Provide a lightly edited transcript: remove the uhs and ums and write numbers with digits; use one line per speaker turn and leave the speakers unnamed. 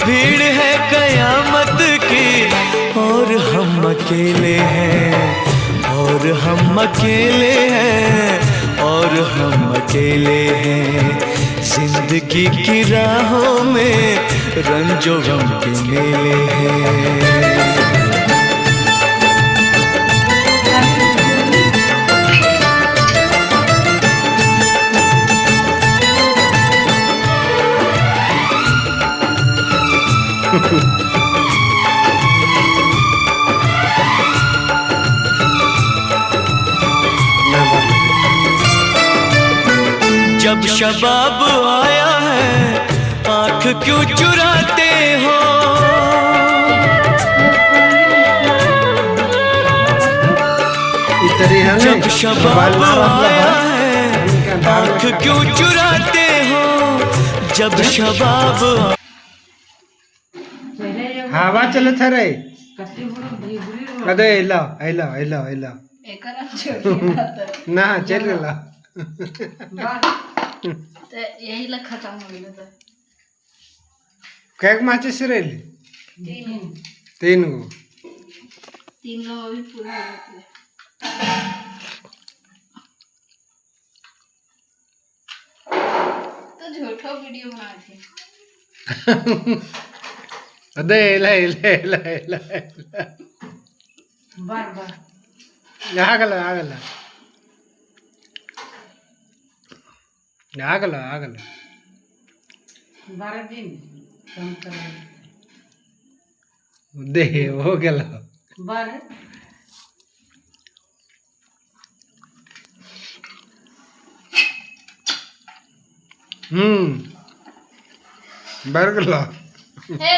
भीड़ है कयामत की, और हम अकेले हैं, और हम अकेले हैं, और हम अकेले हैं। जिंदगी की राहों में रंजो गम के मेले हैं। जब शबाब आया है आंख क्यों चुराते हो, जब शबाब आया है आंख क्यों चुराते हो, जब शबाब।
हवा चलत है रे अदे एला एला एला एला ना चल गला
यही लखा काम हो गया था।
कैक माचिस रेली तीन गो
अभी पूरा हो गया। तो झूठा वीडियो बना थे।
अदे एला एला एला एला
बार बार
ಆಗಲ್ಲ ಆಗಲ್ಲ ಆಗಲ್ಲ ಆಗಲ್ಲ
12 दिन कम कर
दे हो गया
12
बरगला
हे